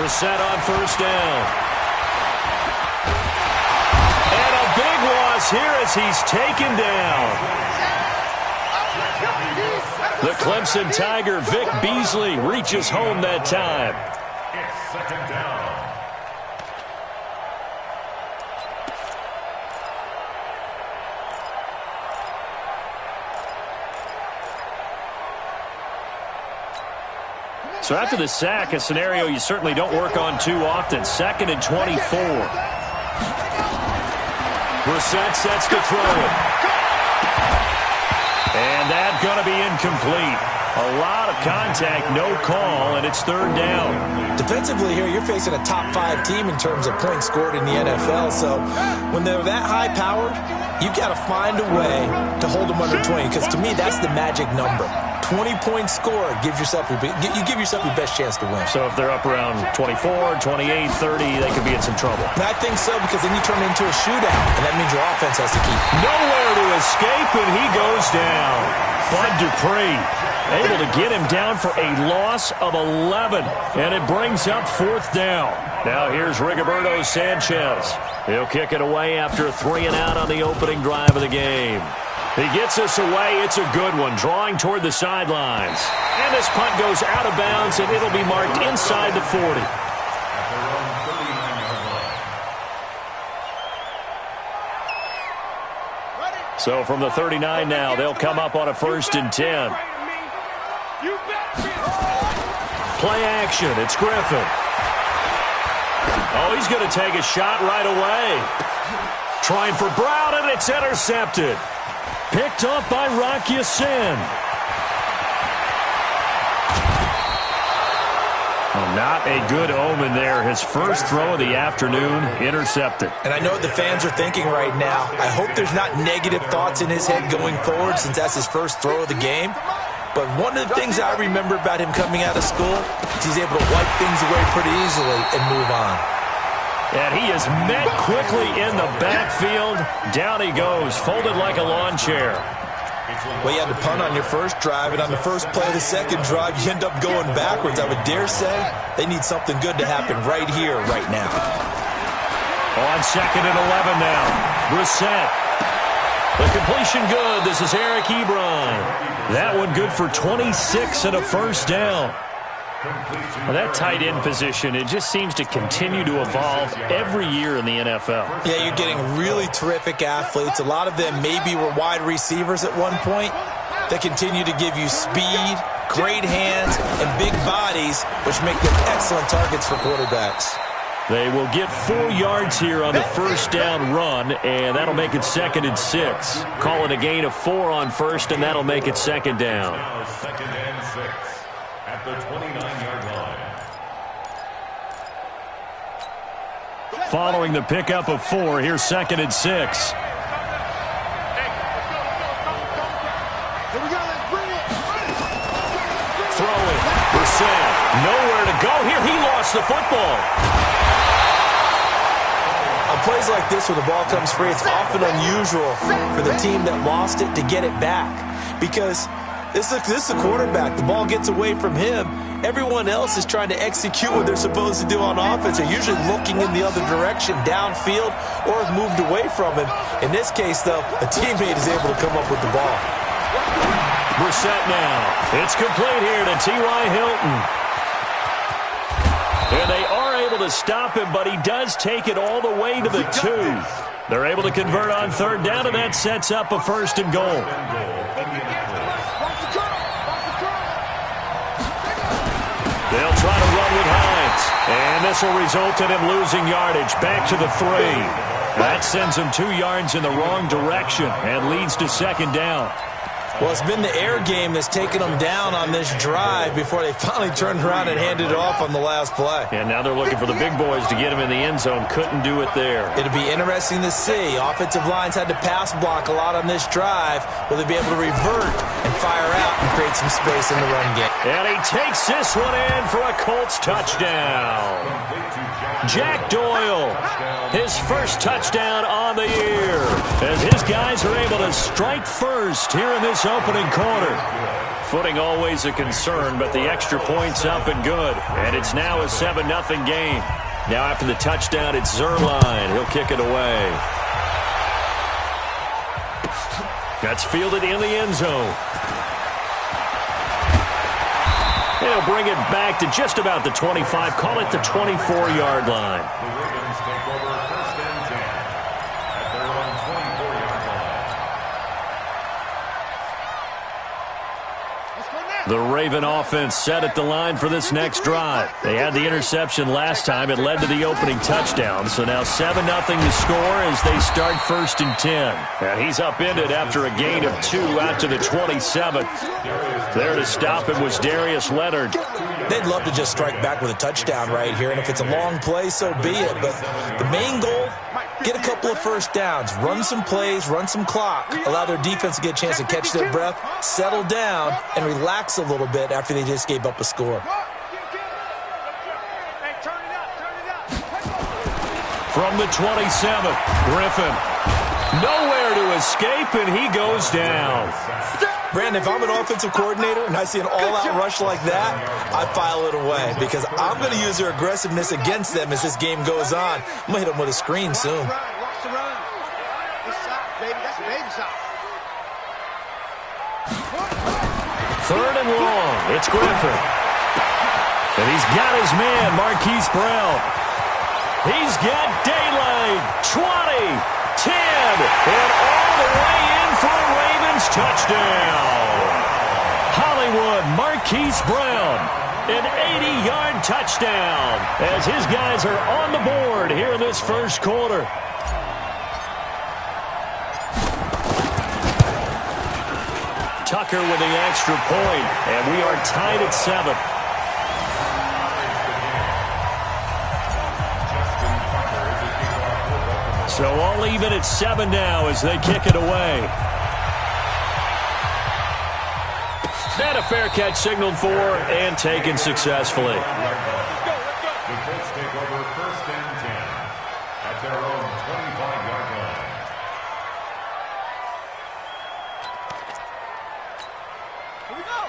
Brissett on first down. And a big loss here as he's taken down. The Clemson Tiger, Vic Beasley, reaches home that time. It's second down. So after the sack, a scenario you certainly don't work on too often. 2nd and 24. Brissett sets to throw it. And that's going to be incomplete. A lot of contact, no call, and it's 3rd down. Defensively here, you're facing a top 5 team in terms of points scored in the NFL. So when they're that high-powered, you've got to find a way to hold them under 20, because to me, that's the magic number. 20 points scored, you give yourself your best chance to win. So if they're up around 24, 28, 30, they could be in some trouble. And I think so, because then you turn it into a shootout, and that means your offense has to keep. Nowhere to escape, and he goes down. Bud Dupree able to get him down for a loss of 11, and it brings up 4th down. Now here's Rigoberto Sanchez. He'll kick it away after a 3-and-out on the opening drive of the game. He gets us away. It's a good one, drawing toward the sidelines. And this punt goes out of bounds, and it'll be marked inside the 40. So from the 39 now, they'll come up on a 1st and 10. Play action. It's Griffin. Oh, he's going to take a shot right away. Trying for Brown, and it's intercepted. Picked up by Rock Ya-Sin. Not a good omen there. His first throw of the afternoon, intercepted. And I know what the fans are thinking right now. I hope there's not negative thoughts in his head going forward, since that's his first throw of the game. But one of the things I remember about him coming out of school is he's able to wipe things away pretty easily and move on. And he is met quickly in the backfield. Down he goes, folded like a lawn chair. Well, you had to punt on your first drive, and on the first play of the second drive, you end up going backwards. I would dare say they need something good to happen right here, right now. On 2nd and 11 now. Brissett. The completion good. This is Eric Ebron. That one good for 26 and a first down. Well, that tight end position, it just seems to continue to evolve every year in the NFL. Yeah, you're getting really terrific athletes. A lot of them maybe were wide receivers at one point that continue to give you speed, great hands, and big bodies, which make them excellent targets for quarterbacks. They will get 4 yards here on the first down run, and that'll make it 2nd and 6. Call it a gain of 4 on first, and that'll make it 2nd down. Now 2nd and 6 at the 29-yard line. Following the pickup of 4, here's 2nd and 6. Throwing. Brissett. Nowhere to go here. He lost the football. On plays like this where the ball comes free, it's often unusual for the team that lost it to get it back. Because this is a quarterback. The ball gets away from him. Everyone else is trying to execute what they're supposed to do on offense. They're usually looking in the other direction, downfield, or have moved away from him. In this case, though, a teammate is able to come up with the ball. Brissett now. It's complete here to T.Y. Hilton. And they are able to stop him, but he does take it all the way to the 2. They're able to convert on 3rd down, and that sets up a 1st and goal. They'll try to run with Hines. And this will result in him losing yardage back to the 3. That sends him 2 yards in the wrong direction and leads to 2nd down. Well, it's been the air game that's taken them down on this drive before they finally turned around and handed it off on the last play. And now they're looking for the big boys to get him in the end zone. Couldn't do it there. It'll be interesting to see. Offensive lines had to pass block a lot on this drive. Will they be able to revert and fire out and create some space in the run game? And he takes this one in for a Colts touchdown. Jack Doyle, his first touchdown on the year, as his guys are able to strike first here in this opening quarter. Footing always a concern, but the extra point's up and good. And it's now a 7-0 game. Now after the touchdown, it's Zuerlein. He'll kick it away. That's fielded in the end zone. He'll bring it back to just about the 25. Call it the 24-yard line. The Ravens take over 1st and 10 at their own 24-yard line. The Raven offense set at the line for this next drive. They had the interception last time. It led to the opening touchdown. So now 7-0 to score as they start 1st and 10. And he's upended after a gain of 2 out to the 27. There to stop him was Darius Leonard. They'd love to just strike back with a touchdown right here, and if it's a long play, so be it. But the main goal, get a couple of first downs, run some plays, run some clock, allow their defense to get a chance to catch their breath, settle down, and relax a little bit after they just gave up a score. From the 27, Griffin. Nowhere to escape, and he goes down. Brandon, if I'm an offensive coordinator and I see an all-out rush like that, I file it away because I'm going to use their aggressiveness against them as this game goes on. I'm going to hit them with a screen soon. 3rd and long. It's Griffin. And he's got his man, Marquise Brown. He's got daylight. 20, 10, and all the way in for a Ravens touchdown. Hollywood Marquise Brown, an 80-yard touchdown as his guys are on the board here in this first quarter. Tucker with the extra point, and we are tied at 7. So all even at 7 now as they kick it away. And a fair catch signaled for and taken successfully. The Colts take over 1st and 10 at their own 25-yard line.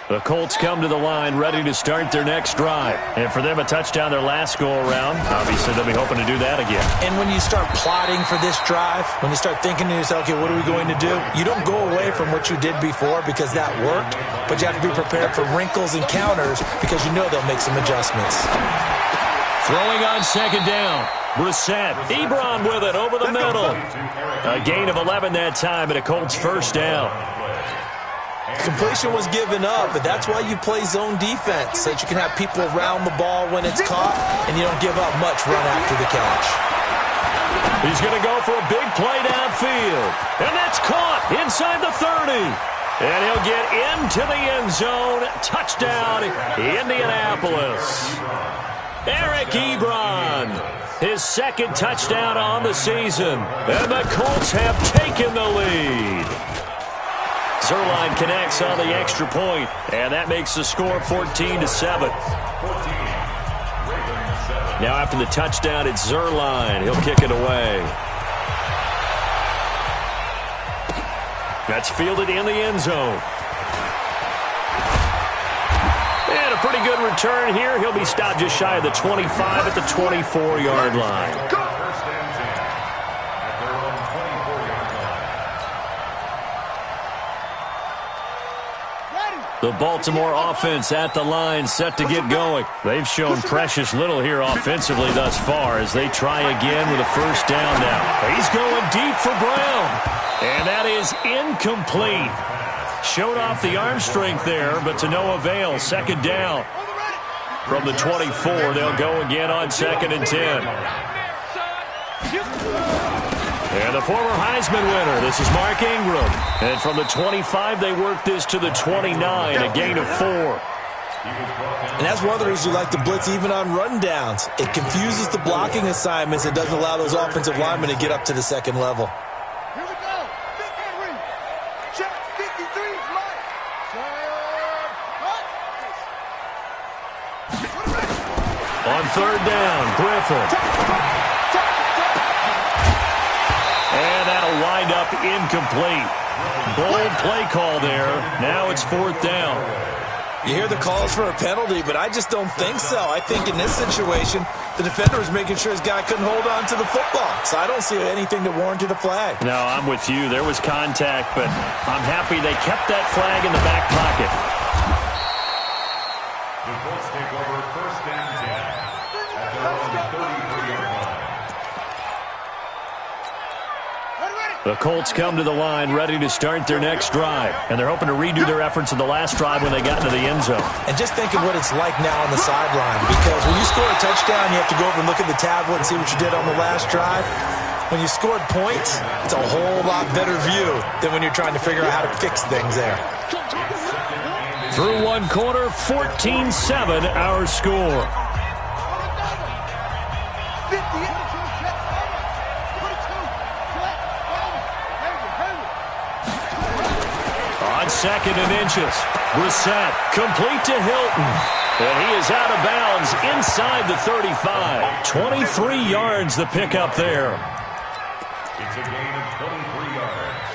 The Colts come to the line ready to start their next drive. And for them, a touchdown their last go-around. Obviously, they'll be hoping to do that again. And when you start plotting for this drive, when you start thinking to yourself, okay, what are we going to do? You don't go away from what you did before because that worked, but you have to be prepared for wrinkles and counters because you know they'll make some adjustments. Throwing on 2nd down. Brissett. Ebron with it over the middle. A gain of 11 that time and a Colts 1st down. Completion was given up, but that's why you play zone defense, so that you can have people around the ball when it's caught, and you don't give up much run after the catch. He's going to go for a big play downfield, and that's caught inside the 30. And he'll get into the end zone. Touchdown, Indianapolis. Eric Ebron, his 2nd touchdown on the season, and the Colts have taken the lead. Zuerlein connects on the extra point, and that makes the score 14-7. Now after the touchdown, it's Zuerlein. He'll kick it away. That's fielded in the end zone. And a pretty good return here. He'll be stopped just shy of the 25 at the 24-yard line. The Baltimore offense at the line, set to get going. They've shown precious little here offensively thus far as they try again with a 1st down now. He's going deep for Brown, and that is incomplete. Showed off the arm strength there, but to no avail. 2nd down. From the 24, they'll go again on 2nd and 10. And the former Heisman winner, this is Mark Ingram. And from the 25, they work this to the 29, a gain of 4. And that's one of the reasons you like to blitz even on rundowns. It confuses the blocking assignments. It doesn't allow those offensive linemen to get up to the 2nd level. Here we go. Big man read. Check 53 right. On 3rd down, Griffin. And that'll wind up incomplete. Bold play call there. Now it's 4th down. You hear the calls for a penalty, but I just don't think so. I think in this situation, the defender was making sure his guy couldn't hold on to the football. So I don't see anything that warranted a flag. No, I'm with you. There was contact, but I'm happy they kept that flag in the back pocket. The Colts take over 1st and 10 at their own 33-yard line. The Colts come to the line ready to start their next drive, and they're hoping to redo their efforts in the last drive when they got into the end zone. And just think of what it's like now on the sideline, because when you score a touchdown, you have to go over and look at the tablet and see what you did on the last drive. When you scored points, it's a whole lot better view than when you're trying to figure out how to fix things there. Through one quarter, 14-7 our score. On 2nd and inches, Brissett complete to Hilton. And he is out of bounds inside the 35. 23 yards the pickup there. It's a gain of 23 yards.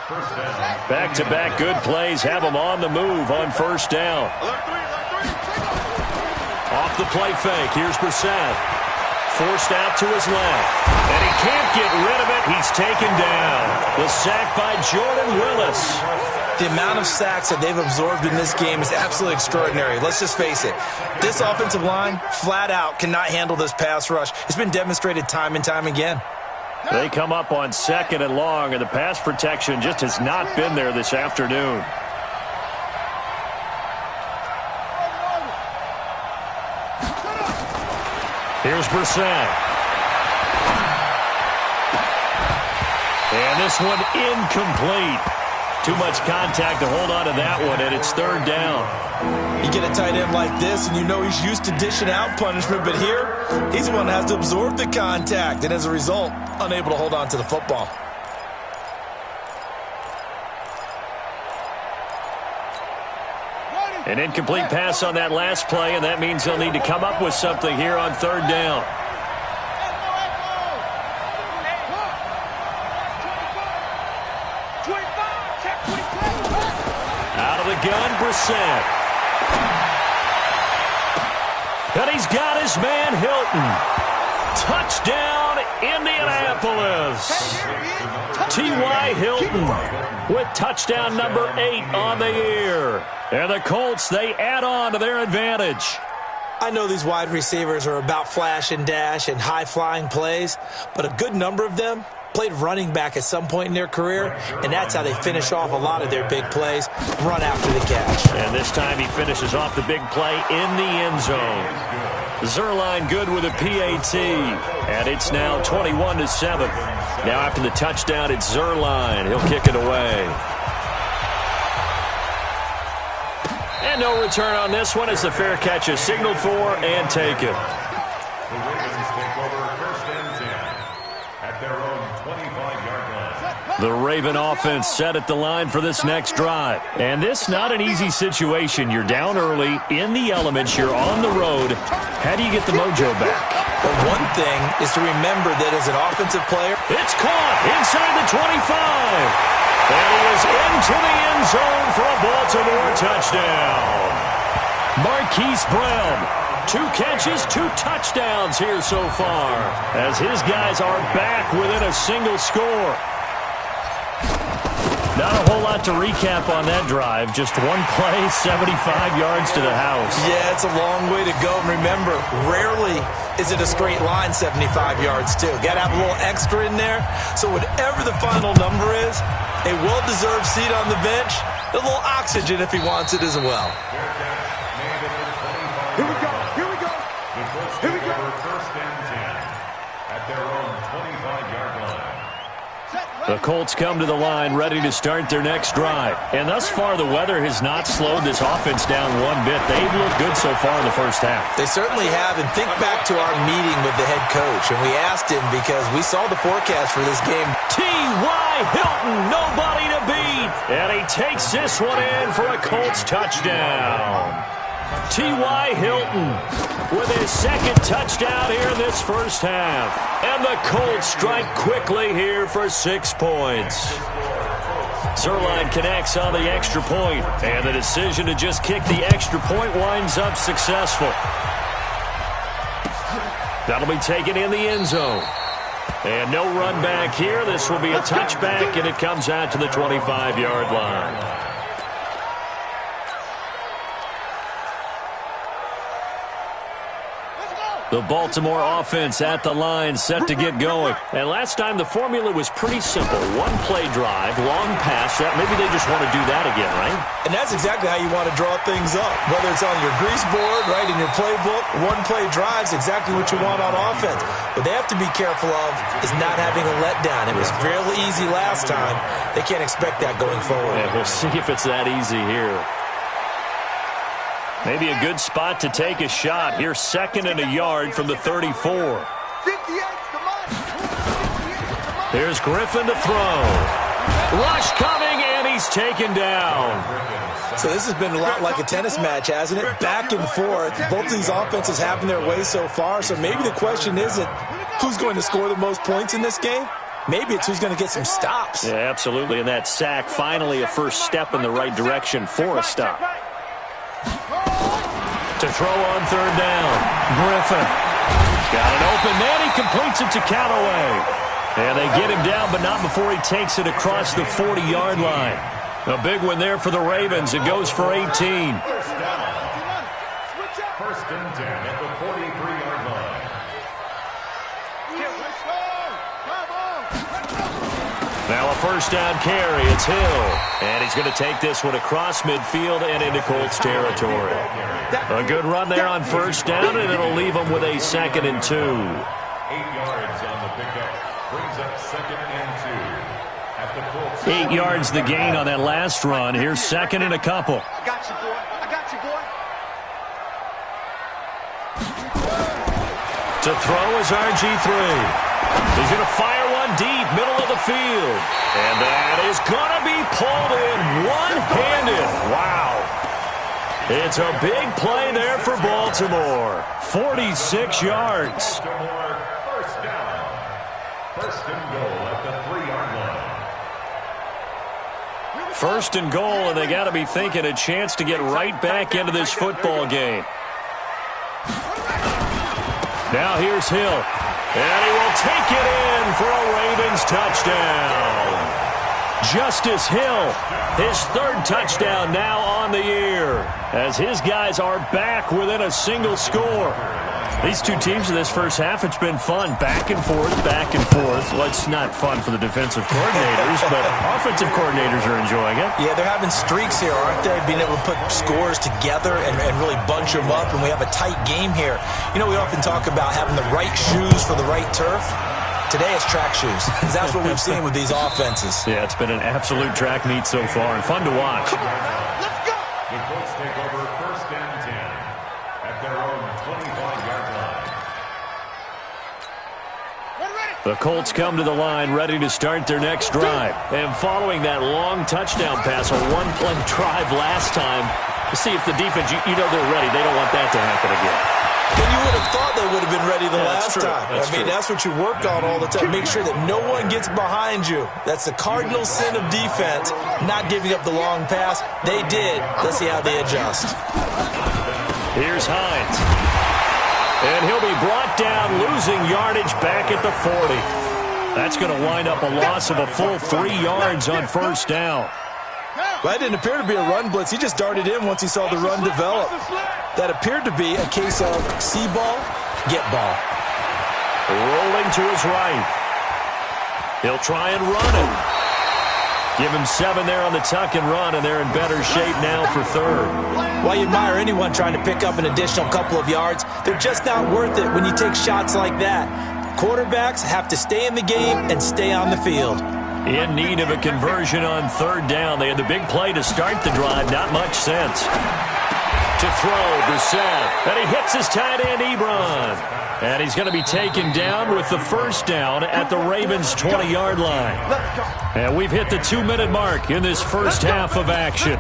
1st down. Back-to-back good plays have them on the move on 1st down. Off the play fake, here's Brissett. Forced out to his left. And he can't get rid of it. He's taken down. The sack by Jordan Willis. The amount of sacks that they've absorbed in this game is absolutely extraordinary. Let's just face it. This offensive line, flat out, cannot handle this pass rush. It's been demonstrated time and time again. They come up on 2nd and long, and the pass protection just has not been there this afternoon. Here's Brissett. And this one incomplete. Too much contact to hold on to that one, and it's 3rd down. You get a tight end like this, and you know he's used to dishing out punishment, but here, he's the one that has to absorb the contact, and as a result, unable to hold on to the football. An incomplete pass on that last play, and that means they'll need to come up with something here on 3rd down. Out of the gun, Brissett. And he's got his man, Hilton. Touchdown, Indianapolis. T.Y. Hilton with touchdown number 8 on the year. And the Colts, they add on to their advantage. I know these wide receivers are about flash and dash and high-flying plays, but a good number of them played running back at some point in their career, and that's how they finish off a lot of their big plays, run after the catch. And this time he finishes off the big play in the end zone. Zuerlein good with a PAT, and it's now 21-7. Now after the touchdown, it's Zuerlein. He'll kick it away. And no return on this one as the fair catch is signaled for and taken. The Ravens take over 1st and 10 at their own 25-yard line. The Raven offense set at the line for this next drive. And this not an easy situation. You're down early, in the elements, you're on the road. How do you get the mojo back? But one thing is to remember that as an offensive player, it's caught inside the 25. And he is into the end zone for a Baltimore touchdown. Marquise Brown, 2 catches, 2 touchdowns here so far, as his guys are back within a single score. Not a whole lot to recap on that drive. Just one play, 75 yards to the house. Yeah, it's a long way to go. Remember, rarely is it a straight line 75 yards, too. Got to have a little extra in there. So whatever the final number is, a well-deserved seat on the bench, a little oxygen if he wants it as well. Here we go. Here we go. The Colts take over 1st and 10 at their own 25-yard line. The Colts come to the line ready to start their next drive. And thus far, the weather has not slowed this offense down one bit. They've looked good so far in the first half. They certainly have. And think back to our meeting with the head coach. And we asked him because we saw the forecast for this game. T.Y. Hilton, nobody to beat. And he takes this one in for a Colts touchdown. T.Y. Hilton with his second touchdown here in this first half. And the Colts strike quickly here for 6 points. Zuerlein connects on the extra point, and the decision to just kick the extra point winds up successful. That'll be taken in the end zone. And no run back here. This will be a touchback, and it comes out to the 25-yard line. The Baltimore offense at the line, set to get going. And last time, the formula was pretty simple. One-play drive, long pass. Maybe they just want to do that again, right? And that's exactly how you want to draw things up. Whether it's on your grease board, right, in your playbook, one-play drive's exactly what you want on offense. What they have to be careful of is not having a letdown. It was fairly easy last time. They can't expect that going forward. Yeah, we'll see if it's that easy here. Maybe a good spot to take a shot. Here's 2nd and a yard from the 34. Here's Griffin to throw. Rush coming, and he's taken down. So this has been a lot like a tennis match, hasn't it? Back and forth. Both of these offenses having their way so far. So maybe the question isn't who's going to score the most points in this game. Maybe it's who's going to get some stops. Yeah, absolutely. And that sack, finally a first step in the right direction for a stop. To throw on 3rd down. Griffin. Got it open. Then he completes it to Callaway. And they get him down, but not before he takes it across the 40-yard line. A big one there for the Ravens. It goes for 18. First and 10 at the 43-yard line. Now a first down carry. It's Hill. And he's going to take this one across midfield and into Colts territory. A good run there on first down, and it'll leave them with a 2nd and 2. 8 yards on the pickup. Brings up 2nd and 2. At the Colts. 8 yards the gain on that last run. Here's 2nd and a couple. I got you, boy. I got you, boy. To throw is RG3. He's going to fire one deep, middle of the field. And that is going to be pulled in one-handed. Wow. It's a big play there for Baltimore. 46 yards. Baltimore, first down. First and goal at the 3-yard line. First and goal, and they got to be thinking a chance to get right back into this football game. Now here's Hill. And he will take it in for a Ravens touchdown. Justice Hill, his 3rd touchdown now on the year, as his guys are back within a single score. These two teams in this first half, it's been fun. Back and forth, back and forth. Well, it's not fun for the defensive coordinators, but offensive coordinators are enjoying it. Yeah, they're having streaks here, aren't they? Being able to put scores together and really bunch them up, and we have a tight game here. You know, we often talk about having the right shoes for the right turf. Today it's track shoes, because that's what we've seen with these offenses. Yeah, it's been an absolute track meet so far, and fun to watch. Let's go. The Colts take over first and 10 at their own 25-yard line. The Colts come to the line ready to start their next drive. And following that long touchdown pass, a one-play drive last time, to see if the defense, you know they're ready. They don't want that to happen again. And you would have thought they would have been ready the last true. time. That's what you work on all the time. Make sure that no one gets behind you. That's the cardinal sin of defense, not giving up the long pass. They did. Let's see how they adjust. Here's Hines. And he'll be brought down, losing yardage back at the 40. That's going to wind up a loss of a full 3 yards on first down. Well, that didn't appear to be a run blitz. He just darted in once he saw the run develop. That appeared to be a case of see ball, get ball. Rolling to his right. He'll try and run it. Give him 7 there on the tuck and run, and they're in better shape now for 3rd. While you admire anyone trying to pick up an additional couple of yards, they're just not worth it when you take shots like that. Quarterbacks have to stay in the game and stay on the field. In need of a conversion on 3rd down. They had the big play to start the drive. Not much sense. To throw, Brissett. And he hits his tight end, Ebron. And he's going to be taken down with the first down at the Ravens' 20-yard line. And we've hit the 2-minute mark in this first half of action.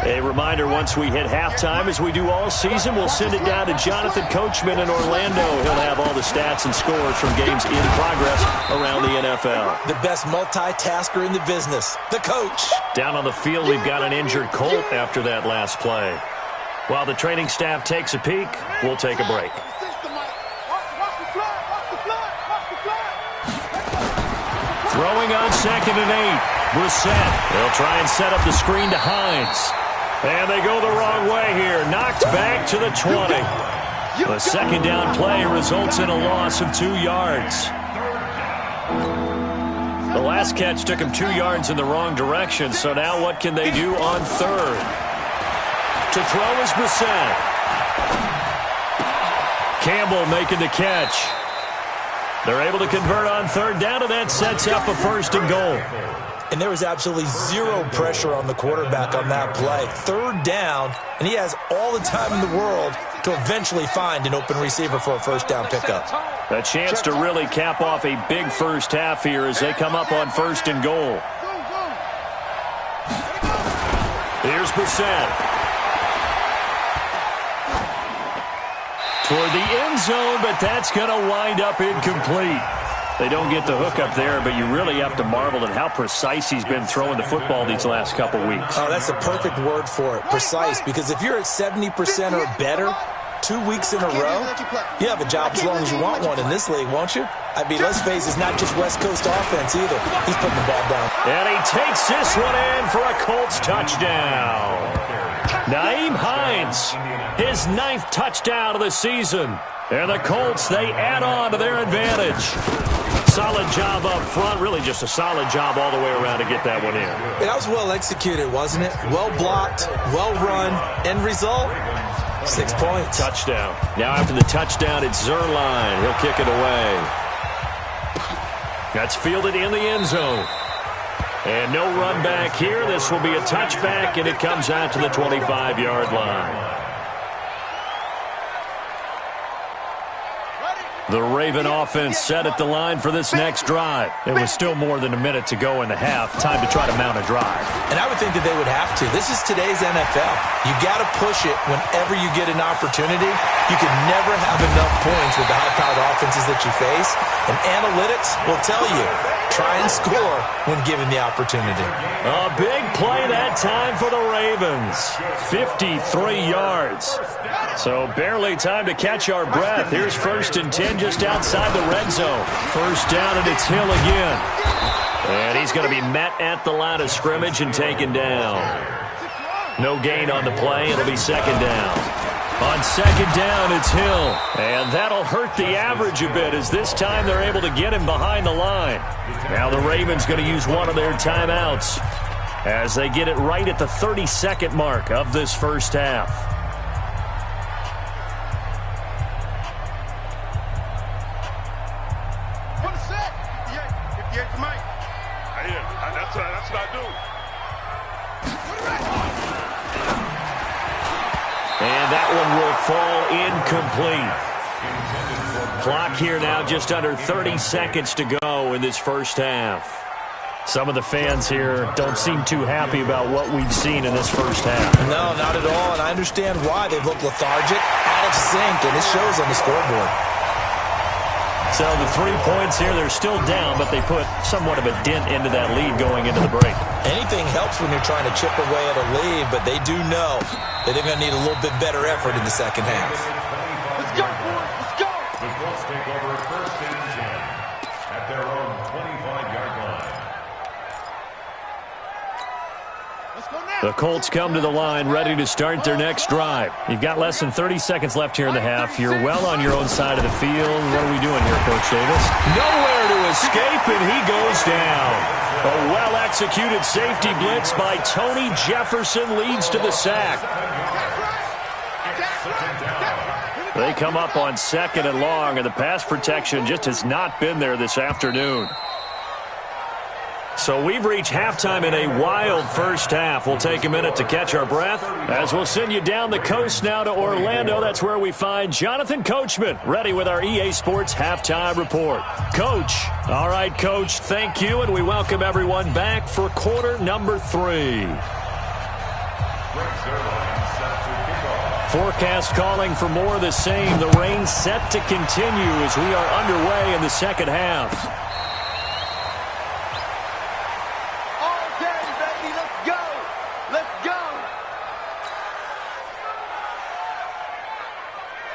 A reminder, once we hit halftime, as we do all season, we'll send it down to Jonathan Coachman in Orlando. He'll have all the stats and scores from games in progress around the NFL. The best multitasker in the business, the coach. Down on the field, we've got an injured Colt after that last play. While the training staff takes a peek, we'll take a break. Throwing on 2nd and 8. Brissett. They'll try and set up the screen to Hines. And they go the wrong way here. Knocked back to the 20. The second down play results in a loss of 2 yards. The last catch took him 2 yards in the wrong direction. So now what can they do on 3rd? To throw is Brissett. Campbell making the catch. They're able to convert on 3rd down, and that sets up a 1st and goal. And there was absolutely zero pressure on the quarterback on that play. 3rd down, and he has all the time in the world to eventually find an open receiver for a 1st down pickup. A chance to really cap off a big first half here as they come up on 1st and goal. Here's Brissett. Toward the end zone, but that's going to wind up incomplete. They don't get the hook up there, but you really have to marvel at how precise he's been throwing the football these last couple weeks. Oh, that's the perfect word for it, precise, because if you're at 70% or better 2 weeks in a row, you have a job as long as you want one in this league, won't you? I mean, let's face it, it's not just West Coast offense either. He's putting the ball down. And he takes this one in for a Colts touchdown. Nyheim Hines, his 9th touchdown of the season. And the Colts, they add on to their advantage. Solid job up front, really just a solid job all the way around to get that one in. That was well executed, wasn't it? Well blocked, well run. End result, 6 points. Touchdown. Now after the touchdown, it's Zuerlein. He'll kick it away. That's fielded in the end zone. And no run back here. This will be a touchback, and it comes out to the 25-yard line. The Raven offense set at the line for this next drive. It was still more than a minute to go in the half. Time to try to mount a drive. And I would think that they would have to. This is today's NFL. You got to push it whenever you get an opportunity. You can never have enough points with the high-powered offenses that you face. And analytics will tell you, try and score when given the opportunity. A big play that time for the Ravens. 53 yards. So barely time to catch our breath. Here's 1st and 10 just outside the red zone. 1st down, and it's Hill again. And he's going to be met at the line of scrimmage and taken down. No gain on the play. It'll be 2nd down. On 2nd down, it's Hill. And that'll hurt the average a bit as this time they're able to get him behind the line. Now the Ravens going to use one of their timeouts as they get it right at the 32nd mark of this first half. That's what I do. And that one will fall incomplete. Clock here now just under 30 seconds to go in this first half. Some of the fans here don't seem too happy about what we've seen in this first half. No, not at all, and I understand why. They've looked lethargic, out of sync, and it shows on the scoreboard. So the 3 points here, they're still down, but they put somewhat of a dent into that lead going into the break. Anything helps when you're trying to chip away at a lead, but they do know that they're going to need a little bit better effort in the second half. Let's go, boys. Let's go. The Colts take over 1st and 10 at their own 25-yard line. Let's go now. The Colts come to the line ready to start their next drive. You've got less than 30 seconds left here in the half. You're well on your own side of the field. What are we doing here, Coach Davis? Nowhere to escape, and he goes down. A well-executed safety blitz by Tony Jefferson leads to the sack. They come up on 2nd and long, and the pass protection just has not been there this afternoon. So we've reached halftime in a wild first half. We'll take a minute to catch our breath as we'll send you down the coast now to Orlando. That's where we find Jonathan Coachman, ready with our EA Sports Halftime Report. Coach. All right, Coach, thank you, and we welcome everyone back for quarter number 3. Greg Zuerlein set to kick off. Forecast calling for more of the same. The rain set to continue as we are underway in the second half. All day, baby. Let's go. Let's go.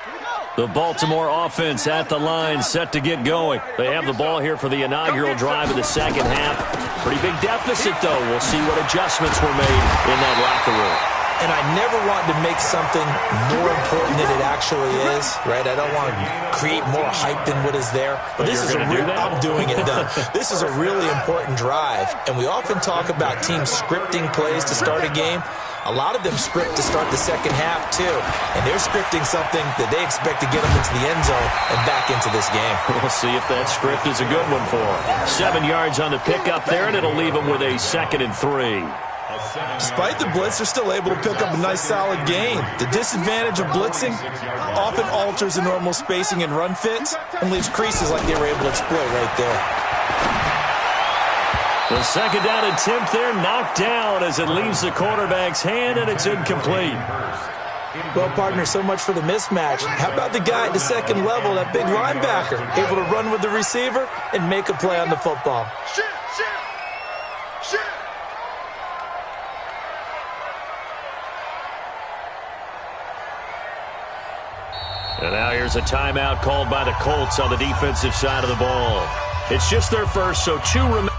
Here we go. The Baltimore offense at the line, set to get going. They have the ball here for the inaugural drive of the second half. Pretty big deficit, though. We'll see what adjustments were made in that locker room. And I never want to make something more important than it actually is, right? I don't want to create more hype than what is there. But this is a real, I'm doing it, done. This is a really important drive. And we often talk about teams scripting plays to start a game. A lot of them script to start the second half, too. And they're scripting something that they expect to get them into the end zone and back into this game. We'll see if that script is a good one for them. 7 yards on the pickup there, and it'll leave them with a 2nd and 3. Despite the blitz, they're still able to pick up a nice, solid gain. The disadvantage of blitzing often alters the normal spacing and run fits and leaves creases like they were able to exploit right there. The second down attempt there knocked down as it leaves the quarterback's hand, and it's incomplete. Well, partner, so much for the mismatch. How about the guy at the second level, that big linebacker, able to run with the receiver and make a play on the football? Shit, shit, shit. And now here's a timeout called by the Colts on the defensive side of the ball. It's just their first, so 2 remain.